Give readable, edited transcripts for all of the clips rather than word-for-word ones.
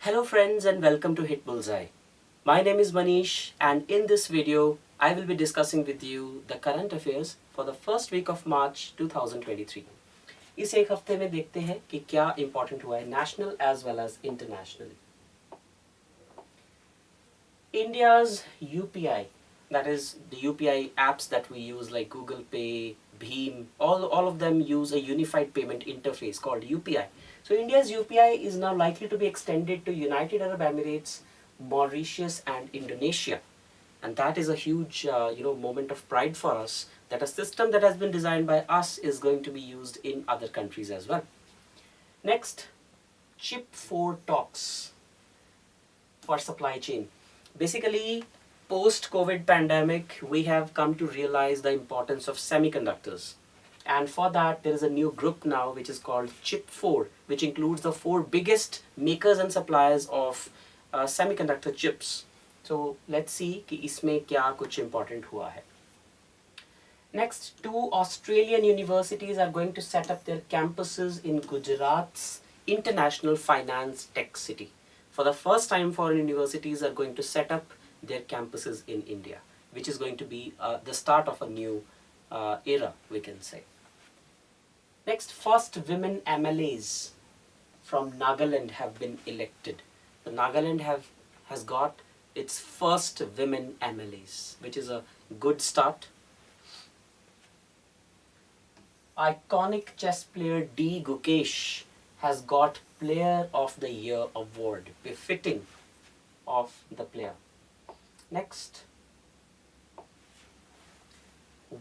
Hello friends and welcome to Hitbullseye. My name is Manish and in this video I will be discussing with you the current affairs for the first week of March 2023. इस एक हफ्ते में देखते हैं कि क्या important हुआ है national as well as internationally. India's UPI, that is the UPI apps that we use like Google Pay, Bheem, all of them use a unified payment interface called UPI. So India's UPI is now likely to be extended to United Arab Emirates, Mauritius and Indonesia. And that is a huge moment of pride for us that a system that has been designed by us is going to be used in other countries as well. Next, Chip 4 talks for supply chain. Basically, post-COVID pandemic, we have come to realize the importance of semiconductors. And for that, there is a new group now which is called Chip 4, which includes the 4 biggest makers and suppliers of semiconductor chips. So let's see कि इसमें क्या कुछ important हुआ है. Next, 2 Australian universities are going to set up their campuses in Gujarat's International Finance Tech City. For the first time, foreign universities are going to set up their campuses in India, which is going to be the start of a new era, we can say. Next, first women MLAs from Nagaland have been elected. The Nagaland has got its first women MLAs, which is a good start. Iconic chess player D. Gukesh has got Player of the Year award, befitting of the player. Next,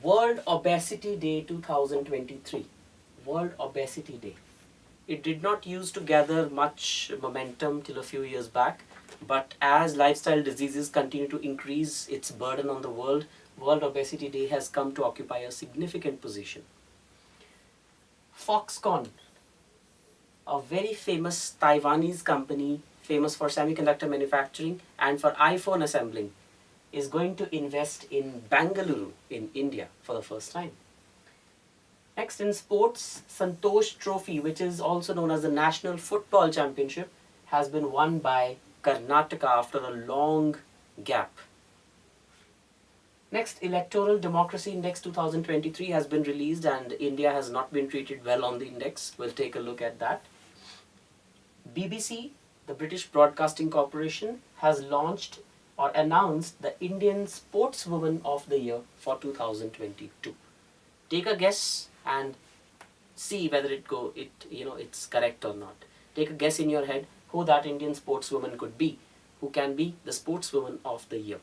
World Obesity Day 2023. World Obesity Day. It did not used to gather much momentum till a few years back, but as lifestyle diseases continue to increase its burden on the world, World Obesity Day has come to occupy a significant position. Foxconn, a very famous Taiwanese company famous for semiconductor manufacturing and for iPhone assembling, is going to invest in Bangalore in India for the first time. Next, in sports, Santosh Trophy, which is also known as the National Football Championship, has been won by Karnataka after a long gap. Next, Electoral Democracy Index 2023 has been released and India has not been treated well on the index. We'll take a look at that. BBC, the British Broadcasting Corporation, has launched or announced the Indian Sportswoman of the Year for 2022. Take a guess and see whether it's correct or not. Take a guess in your head who that Indian sportswoman could be, who can be the Sportswoman of the Year.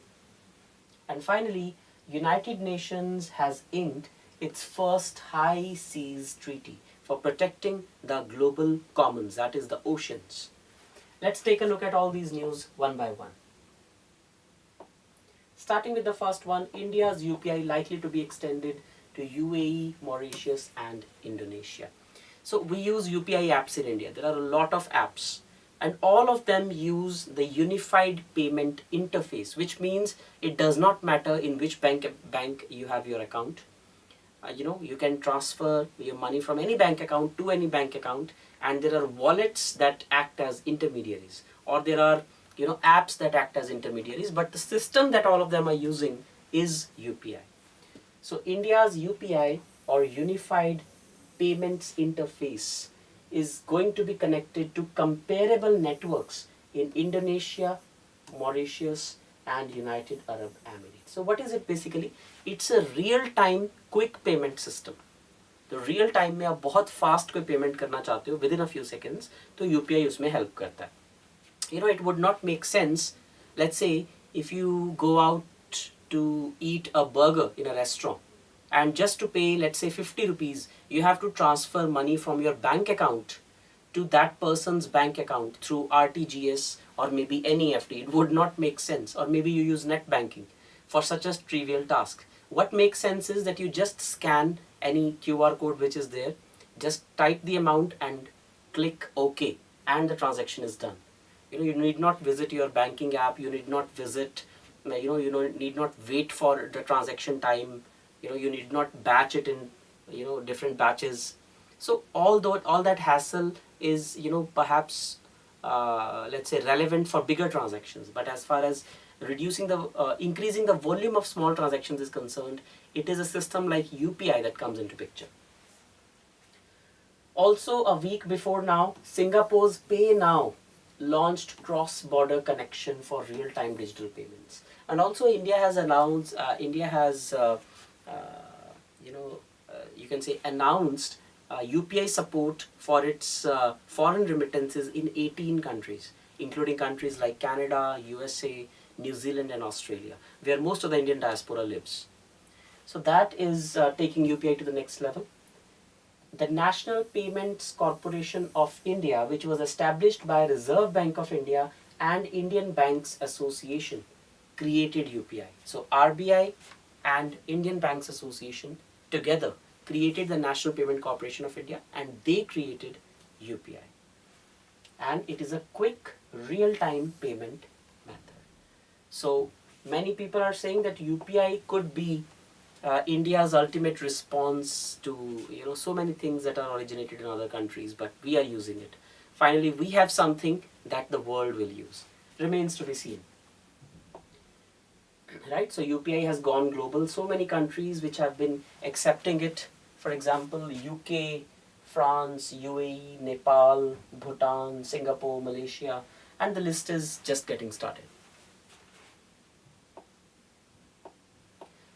And finally, United Nations has inked its first high seas treaty for protecting the global commons, that is the oceans. Let's take a look at all these news one by one. Starting with the first one, India's UPI likely to be extended to UAE, Mauritius and Indonesia. So we use UPI apps in India. There are a lot of apps and all of them use the unified payment interface, which means it does not matter in which bank you have your account. You can transfer your money from any bank account to any bank account, and there are wallets that act as intermediaries, or there are apps that act as intermediaries, but the system that all of them are using is UPI. So India's UPI, or Unified Payments Interface, is going to be connected to comparable networks in Indonesia, Mauritius and United Arab Emirates. So what is it basically? It's a real-time quick payment system. तो real time में आप बहुत fast कोई payment करना चाहते हो within a few seconds, तो UPI उसमें help करता है. It would not make sense, let's say, if you go out to eat a burger in a restaurant and just to pay, let's say, 50 rupees, you have to transfer money from your bank account to that person's bank account through RTGS or maybe NEFT. It would not make sense. Or maybe you use net banking for such a trivial task. What makes sense is that you just scan any QR code which is there, just type the amount and click OK, and the transaction is done. You need not visit your banking app, you need not visit, you need not wait for the transaction time, you need not batch it in different batches. So all that hassle is perhaps let's say, relevant for bigger transactions. But as far as increasing the volume of small transactions is concerned, it is a system like UPI that comes into picture. Also, a week before now, Singapore's Pay Now launched cross-border connection for real-time digital payments. And also, India has announced, you can say, announced UPI support for its foreign remittances in 18 countries, including countries like Canada, USA, New Zealand, and Australia, where most of the Indian diaspora lives. So that is taking UPI to the next level. The National Payments Corporation of India, which was established by Reserve Bank of India and Indian Banks Association, created UPI. So RBI and Indian Banks Association together created the National Payment Corporation of India, and they created UPI. And it is a quick, real-time payment method. So many people are saying that UPI could be India's ultimate response to so many things that are originated in other countries, but we are using it. Finally, we have something that the world will use. Remains to be seen. Right? So UPI has gone global. So many countries which have been accepting it. For example, UK, France, UAE, Nepal, Bhutan, Singapore, Malaysia, and the list is just getting started.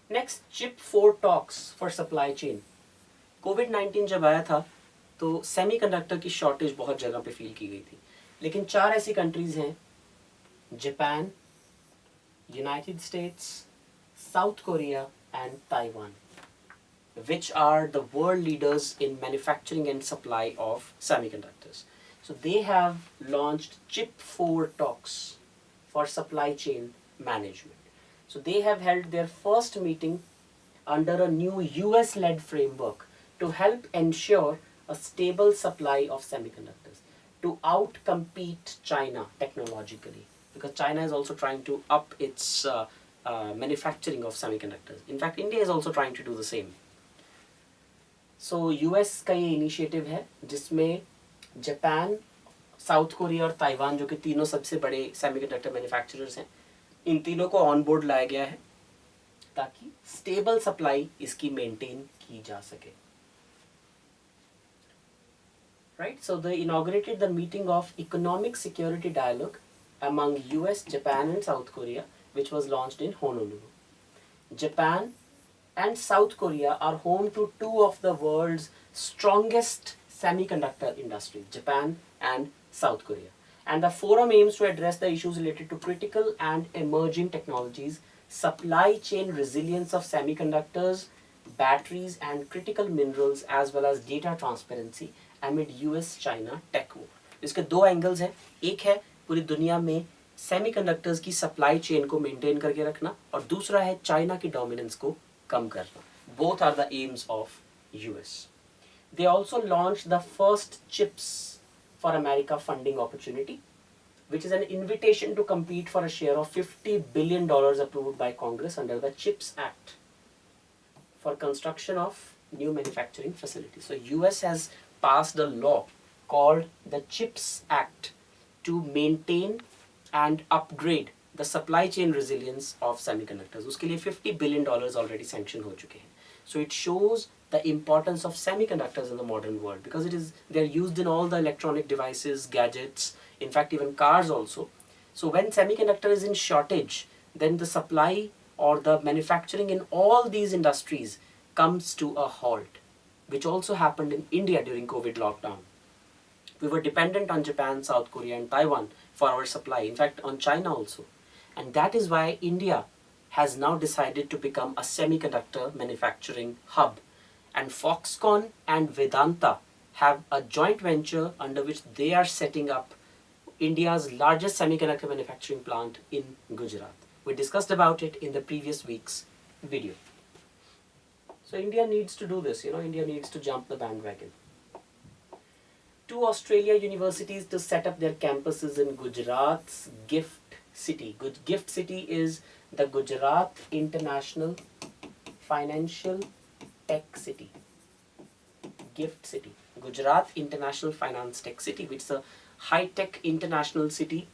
Next, chip 4 talks for supply chain. कोविड-19 जब आया था तो semiconductor की shortage बहुत जगह पे feel की गई थी, लेकिन 4 ऐसी कंट्रीज हैं, Japan, United states, south Korea and Taiwan, which are the world leaders in manufacturing and supply of semiconductors. So they have launched chip 4 talks for supply chain management. So they have held their first meeting under a new US-led framework to help ensure a stable supply of semiconductors, to outcompete China technologically, because China is also trying to up its manufacturing of semiconductors. In fact, India is also trying to do the same. So US का ये initiative है जिसमें Japan, south Korea और Taiwan, जो कि तीनों सबसे बड़े सेमीकंडक्टर मैन्युफैक्चरर्स हैं, इन तीनों को ऑन बोर्ड लाया गया है ताकि स्टेबल सप्लाई इसकी मेंटेन की जा सके. Right? So they inaugurated the meeting of Economic Security Dialogue among US, Japan and South Korea, which was launched in Honolulu. Japan and South Korea are home to two of the world's strongest semiconductor industries, Japan and South Korea. And the forum aims to address the issues related to critical and emerging technologies, supply chain resilience of semiconductors, batteries and critical minerals, as well as data transparency amid US-China tech war. इसके दो angles हैं. एक है पूरी दुनिया में semiconductors की supply chain को मेंटेन करके रखना, और दूसरा है चाइना की डोमिनेंस को कम करना. Both are the aims of US. They also launched the first Chips for America funding opportunity, which is an invitation to compete for a share of $50 billion approved by Congress under the CHIPS Act for construction of new manufacturing facilities. So US has passed a law called the CHIPS Act to maintain and upgrade the supply chain resilience of semiconductors. उसके लिए $50 billion already sanctioned हो चुके हैं. So it shows the importance of semiconductors in the modern world, because they're used in all the electronic devices, gadgets, in fact even cars also. So when semiconductor is in shortage, then the supply or the manufacturing in all these industries comes to a halt, which also happened in India during COVID lockdown. We were dependent on Japan, South Korea and Taiwan for our supply, in fact on China also. And that is why India has now decided to become a semiconductor manufacturing hub. And Foxconn and Vedanta have a joint venture under which they are setting up India's largest semiconductor manufacturing plant in Gujarat. We discussed about it in the previous week's video. So India needs to do this, India needs to jump the bandwagon. 2 Australia universities to set up their campuses in Gujarat's Gift City. Gift City is the Gujarat International Financial Tech City. Gift City. Gujarat International Finance Tech City, which is a high-tech international city,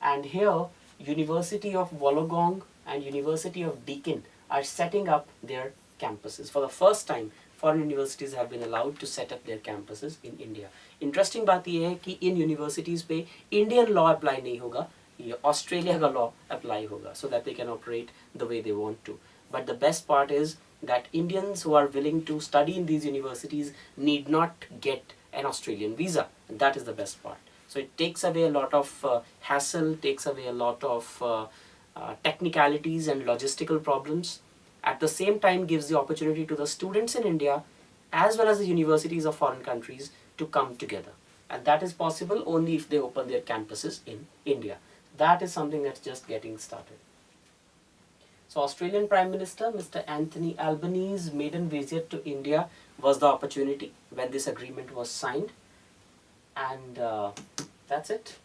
and here University of Wollongong and University of Deakin are setting up their campuses. For the first time, foreign universities have been allowed to set up their campuses in India. Interesting बात ये है कि इन universities पे Indian law apply नहीं होगा, ये Australia का law apply होगा, so that they can operate the way they want to. But the best part is that Indians who are willing to study in these universities need not get an Australian visa. And that is the best part. So it takes away a lot of hassle, takes away a lot of technicalities and logistical problems. At the same time gives the opportunity to the students in India as well as the universities of foreign countries to come together. And that is possible only if they open their campuses in India. That is something that's just getting started. So Australian Prime Minister Mr. Anthony Albanese's maiden visit to India was the opportunity when this agreement was signed. And that's it.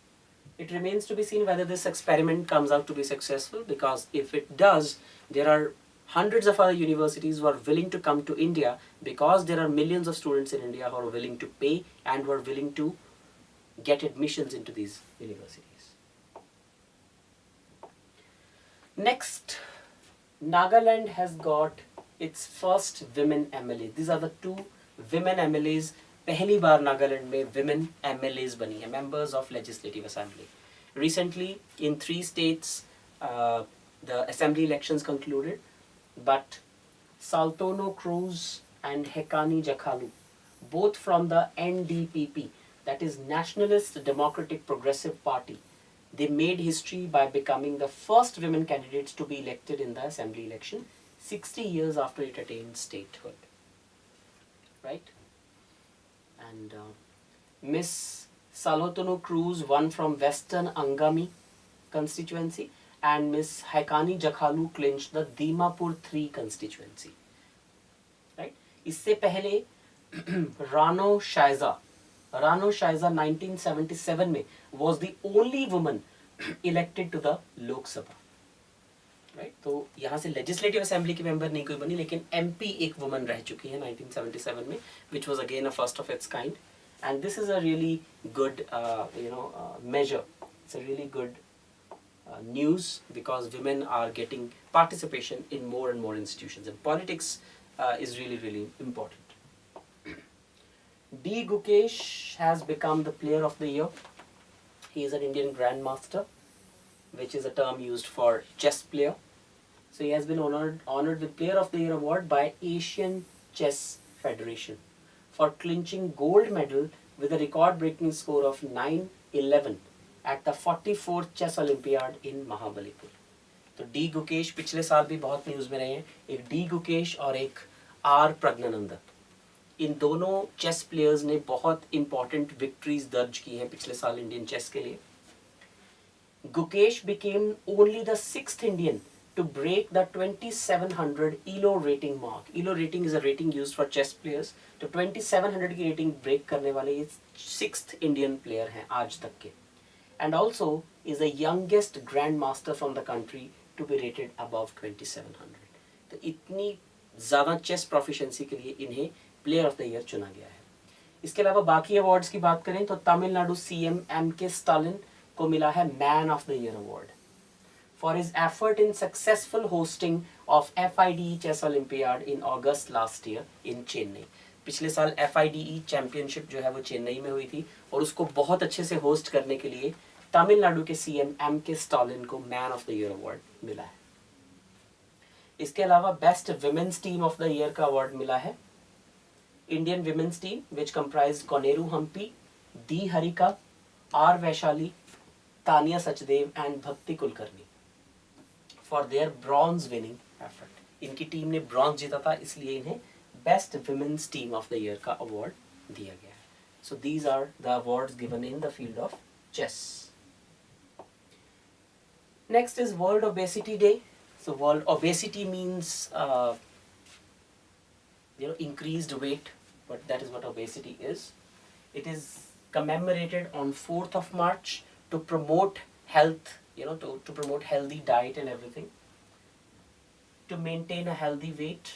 It remains to be seen whether this experiment comes out to be successful, because if it does, there are hundreds of other universities who are willing to come to India, because there are millions of students in India who are willing to pay and who are willing to get admissions into these universities. Next, Nagaland has got its first women MLA. These are the two women MLAs. पहली बार नागालैंड में women MLAs बनी हैं, members of legislative assembly. Recently, in 3 states, the assembly elections concluded, but Saltono Cruz and Hekani Jakhalu, both from the NDPP, that is Nationalist Democratic Progressive Party, they made history by becoming the first women candidates to be elected in the assembly election 60 years after it attained statehood. Right? And Miss Salotonu Cruz won from Western Angami constituency, and Miss Haikani Jakhalu clinched the Dimapur 3 constituency. Right? इससे पहले Rano Shaiza 1977 में was the only woman elected to the Lok Sabha. Right? तो यहाँ से legislative assembly की member नहीं कोई बनी, लेकिन MP एक woman रह चुकी है 1977 में, which was again a first of its kind. And this is a really good measure. It's a really good news, because women are getting participation in more and more institutions, and politics is really, really important. D. Gukesh has become the player of the year. He is an Indian grandmaster, which is a term used for chess player. So he has been honored with Player of the Year award by Asian Chess Federation for clinching gold medal with a record-breaking score of 9-11 at the 44th Chess Olympiad in Mahabalipur. तो D Gukesh पिछले साल भी बहुत news में रहे हैं. एक D Gukesh और एक आर प्रज्ञानंदा, इन दोनों चेस प्लेयर्स ने बहुत इंपॉर्टेंट विक्ट्रीज दर्ज की हैं पिछले साल इंडियन चेस के लिए. Gukesh became only the 6th Indian to break the 2700 ELO rating mark. ELO rating is a rating used for chess players. तो 2700 की rating break करने वाले ये 6th Indian player हैं आज तक के. And also is the youngest grandmaster from the country to be rated above 2700. तो इतनी ज़्यादा चेस प्रोफिशिएंसी के लिए इन्हें प्लेयर ऑफ द ईयर चुना गया है. इसके अलावा बाकी अवार्ड्स की बात करें तो तमिलनाडु सीएम M.K. स्टालिन को मिला है man of the year award for his effort in successful hosting of FIDE Chess Olympiad in August last year in Chennai. पिछले साल FIDE चैंपियनशिप जो है वो चेन्नई में हुई थी, और उसको बहुत अच्छे से होस्ट करने के लिए तमिलनाडु के सीएम M.K. स्टालिन को man of the year award मिला है. इसके अलावा best women's team of the year का अवार्ड मिला है Indian women's team which comprised Koneru Humpy, D Harika, R Vaishali, Tania Sachdev and Bhakti Kulkarni for their bronze winning effort. इनकी टीम ने ब्रॉन्ज जीता था, इसलिए इन्हें best women's team of the year का अवार्ड दिया गया है. So these are the awards given in the field of chess. Next is world obesity day. So world obesity means increased weight, but that is what obesity is. It is commemorated on 4th of March to promote health, to promote healthy diet and everything, to maintain a healthy weight,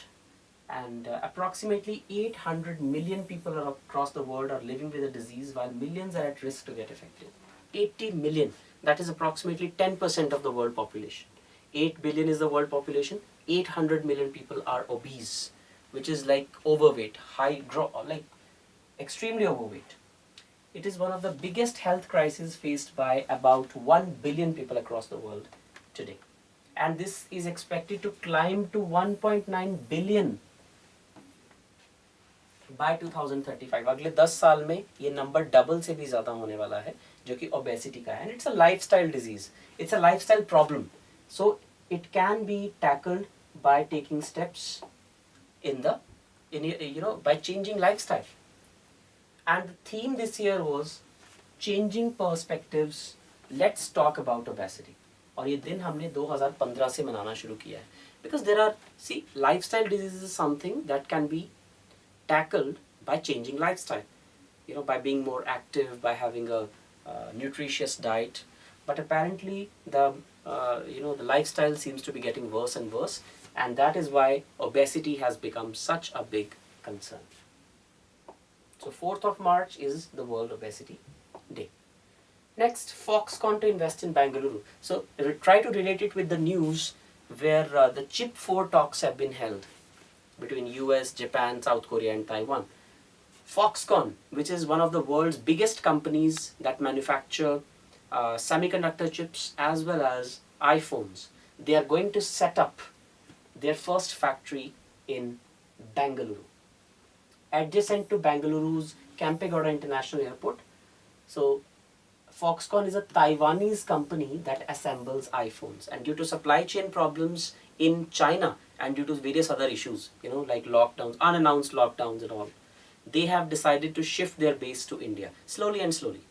and approximately 800 million people across the world are living with the disease, while millions are at risk to get affected. 80 million, that is approximately 10% of the world population. 8 billion is the world population, 800 million people are obese, which is like overweight, like extremely overweight. It is one of the biggest health crises faced by about 1 billion people across the world today. And this is expected to climb to 1.9 billion by 2035. अगले 10 साल में ये number double से भी ज़्यादा होने वाला है, जो कि ओबेसिटी का है. And it's a lifestyle disease. It's a lifestyle problem. So it can be tackled by taking steps by changing lifestyle. And the theme this year was changing perspectives. Let's talk about obesity. और ये दिन हमने 2015 से मनाना शुरू किया है. Because lifestyle disease is something that can be tackled by changing lifestyle. By being more active, by having a nutritious diet. But apparently the lifestyle seems to be getting worse and worse, and that is why obesity has become such a big concern. So 4th of March is the World Obesity Day. Next, Foxconn to invest in Bengaluru. So try to relate it with the news where the Chip 4 talks have been held between US, Japan, South Korea and Taiwan. Foxconn, which is one of the world's biggest companies that manufacture semiconductor chips as well as iPhones, they are going to set up their first factory in Bengaluru, adjacent to Bengaluru's Kempegowda International Airport. So Foxconn is a Taiwanese company that assembles iPhones, and due to supply chain problems in China and due to various other issues, like lockdowns, unannounced lockdowns and all, they have decided to shift their base to India, slowly and slowly.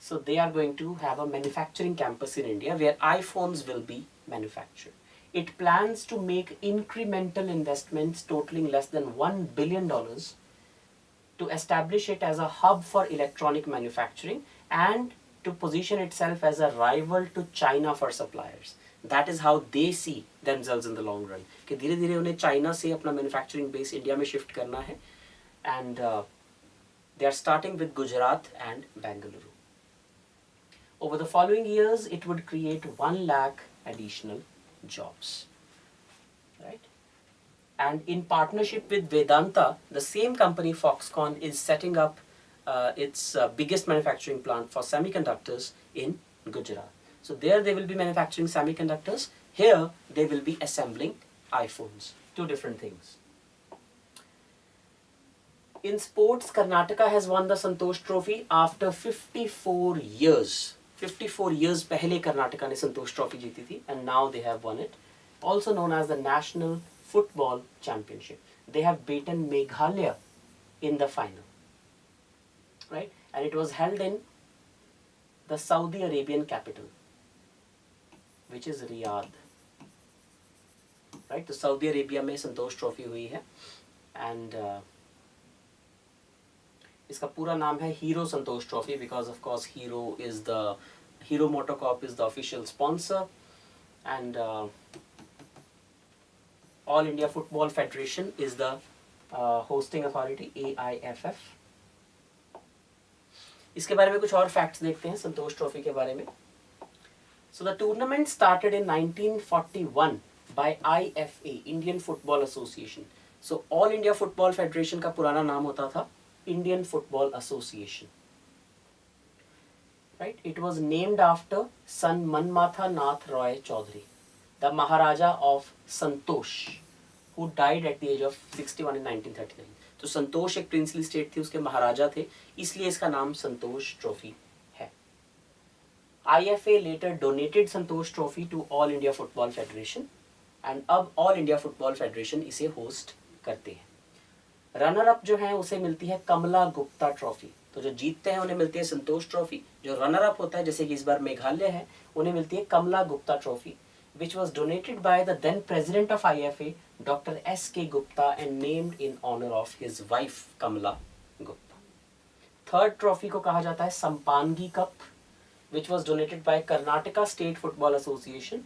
So they are going to have a manufacturing campus in India where iPhones will be manufactured. It plans to make incremental investments totaling less than $1 billion to establish it as a hub for electronic manufacturing and to position itself as a rival to China for suppliers. That is how they see themselves in the long run. कि धीरे धीरे उन्हें China से अपना manufacturing base India में shift करना है, and they are starting with Gujarat and Bengaluru. Over the following years, it would create 1 lakh additional jobs, right? And in partnership with Vedanta, the same company Foxconn is setting up its biggest manufacturing plant for semiconductors in Gujarat. So there they will be manufacturing semiconductors. Here they will be assembling iPhones. Two different things. In sports, Karnataka has won the Santosh Trophy after 54 years. 54 years पहले Karnataka ने Santosh Trophy जीती थी, and now they have won it. Also known as the National Football Championship. They have beaten Meghalaya in the final, right? And it was held in the Saudi Arabian capital, which is Riyadh, right? तो Saudi Arabia में संतोष trophy हुई है, and इसका पूरा नाम है hero Santosh trophy because of course Hero Motocorp is the official sponsor, and All India Football Federation is the hosting authority, AIFF. इसके बारे में कुछ और facts देखते हैं संतोष ट्रॉफी के बारे में. So the tournament started in 1941 by IFA, Indian Football Association. So All India Football Federation का पुराना नाम होता था Indian Football Association. Right? It was named after son Manmatha Nath Roy Chaudhary, the Maharaja of Santosh, who died at the age of 61 in 1939. तो संतोष एक princely state थी, उसके महाराजा थे, इसलिए इसका नाम संतोष ट्रॉफी है. IFA later donated Santosh trophy to All India Football Federation, and अब All India Football Federation इसे होस्ट करते हैं. रनर अप जो है उसे मिलती है कमला गुप्ता ट्रॉफी. तो जो जीतते हैं उन्हें मिलती है संतोष ट्रॉफी. जो रनर अप होता है, जैसे कि इस बार मेघालय है, उन्हें मिलती है Kamala Gupta trophy, which was donated by the then president of IFA, Dr. S.K. Gupta, and named in honor of his wife Kamala Gupta. Third trophy को कहा जाता है संपानगी cup, which was donated by Karnataka State Football Association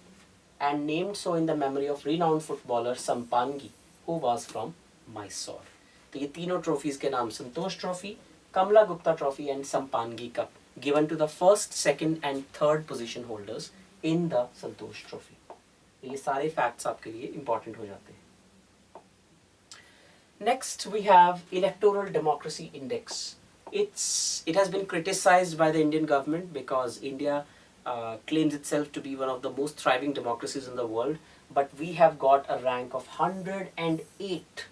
and named so in the memory of renowned footballer Sampangi, who was from Mysore. तो ये तीनों trophies के नाम Santosh trophy, Kamala Gupta trophy and Sampangi cup, given to the first, second and third position holders in the Santosh trophy. ये सारे facts आपके लिए important हो जाते हैं. Next we have Electoral Democracy Index. It has been criticized by the Indian government because India claims itself to be one of the most thriving democracies in the world, but we have got a rank of 108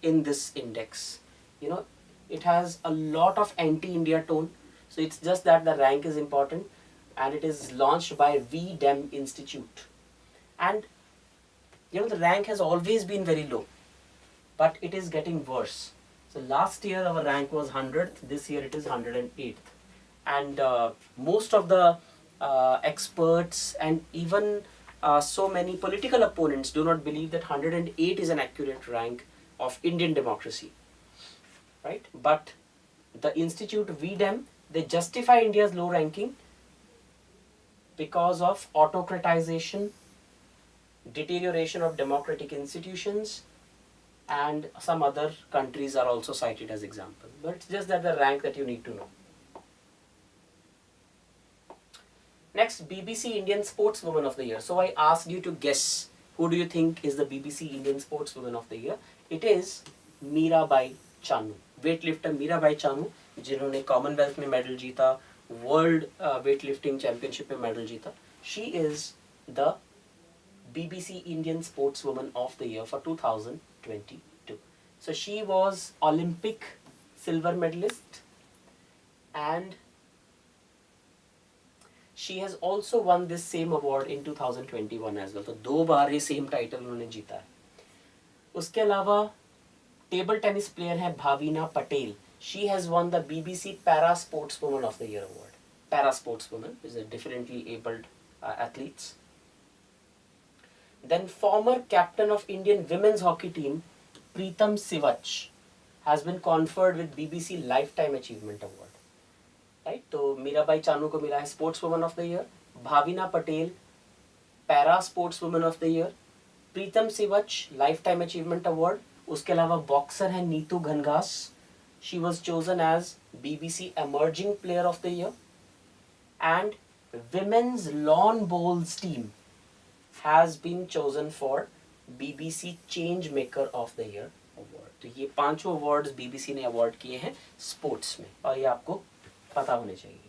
in this index. You know, it has a lot of anti-India tone, so it's just that the rank is important, and it is launched by VDEM Institute. And you know, the rank has always been very low, but it is getting worse. So last year our rank was 100th, this year it is 108th. And most of the experts and even so many political opponents do not believe that 108 is an accurate rank of Indian democracy, right? But the institute VDEM, they justify India's low ranking because of autocratization, deterioration of democratic institutions, and some other countries are also cited as example. But it's just that the rank that you need to know. Next, BBC Indian Sportswoman of the Year. So I asked you to guess, who do you think is the BBC Indian Sportswoman of the Year? It is Mirabai Chanu, weightlifter Mirabai Chanu, जिन्होंने Commonwealth में medal जीता, world weightlifting championship में medal जीता. She is the BBC Indian Sportswoman of the Year for 2022. So she was Olympic silver medalist, and she has also won this same award in 2021 as well. तो 2 बार ये same title उन्होंने जीता है. उसके अलावा table tennis player है Bhavina Patel. She has won the BBC Para Sportswoman of the Year award. Para Sportswoman is a differently abled athletes. Then former captain of Indian women's hockey team Preetam Sivach has been conferred with BBC Lifetime Achievement Award. Right? तो मीराबाई चानू को मिला है Sportswoman of the Year, Bhavina Patel Para Sportswoman of the Year, Pritam सिवच Lifetime Achievement Award. उसके अलावा boxer है Neetu Ghanghas. She was chosen as BBC Emerging Player of the Year, and Women's Lawn Bowls team has been chosen for BBC Change Maker of the Year award. तो ये 5 awards BBC ने award किए हैं sports में, और ये आपको पता होने चाहिए.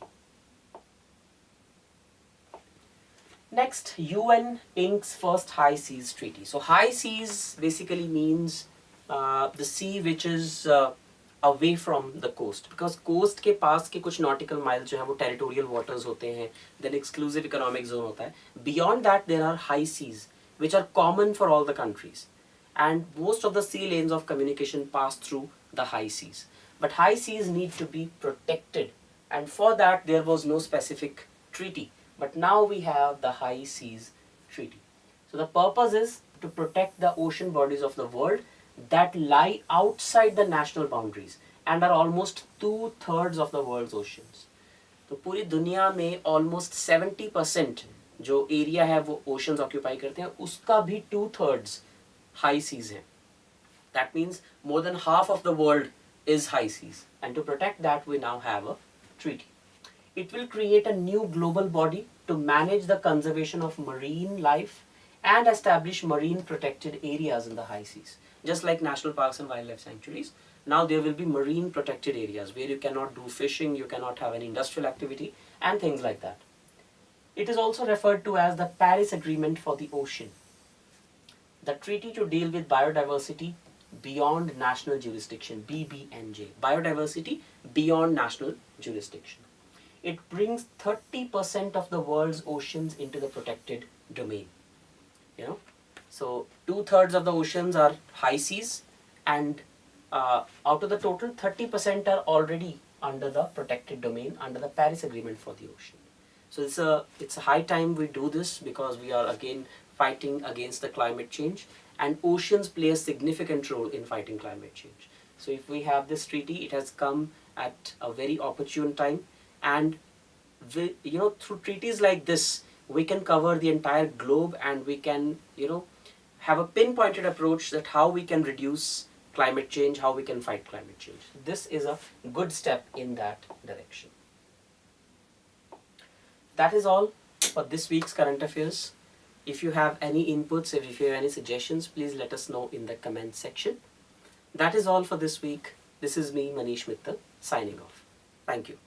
Next, UN inks first high seas treaty. So high seas basically means the sea which is away from the coast, because coast के पास के कुछ nautical miles जो है वो territorial waters होते हैं, then exclusive economic zone होता है. Beyond that there are high seas which are common for all the countries, and most of the sea lanes of communication pass through the high seas. But high seas need to be protected, and for that there was no specific treaty. But now we have the High Seas Treaty. So the purpose is to protect the ocean bodies of the world that lie outside the national boundaries and are almost 2/3 of the world's oceans. तो पूरी दुनिया में almost 70% जो area है वो oceans occupy करते हैं, उसका भी 2/3 high seas है. That means more than half of the world is high seas, and to protect that we now have a treaty. It will create a new global body to manage the conservation of marine life and establish marine protected areas in the high seas. Just like national parks and wildlife sanctuaries, now there will be marine protected areas where you cannot do fishing, you cannot have any industrial activity and things like that. It is also referred to as the Paris Agreement for the Ocean, the treaty to deal with biodiversity beyond national jurisdiction, BBNJ, biodiversity beyond national jurisdiction. It brings 30% of the world's oceans into the protected domain. You know, so 2/3 of the oceans are high seas, and out of the total, 30% are already under the protected domain under the Paris Agreement for the Ocean. So it's a high time we do this, because we are again fighting against the climate change, and oceans play a significant role in fighting climate change. So if we have this treaty, it has come at a very opportune time, and you know, through treaties like this we can cover the entire globe, and we can, you know, have a pinpointed approach that how we can reduce climate change, how we can fight climate change. This is a good step in that direction. That is all for this week's current affairs. If you have any inputs, if you have any suggestions, please let us know in the comment section. That is all for this week. This is me, Manish Mittal, signing off. Thank you.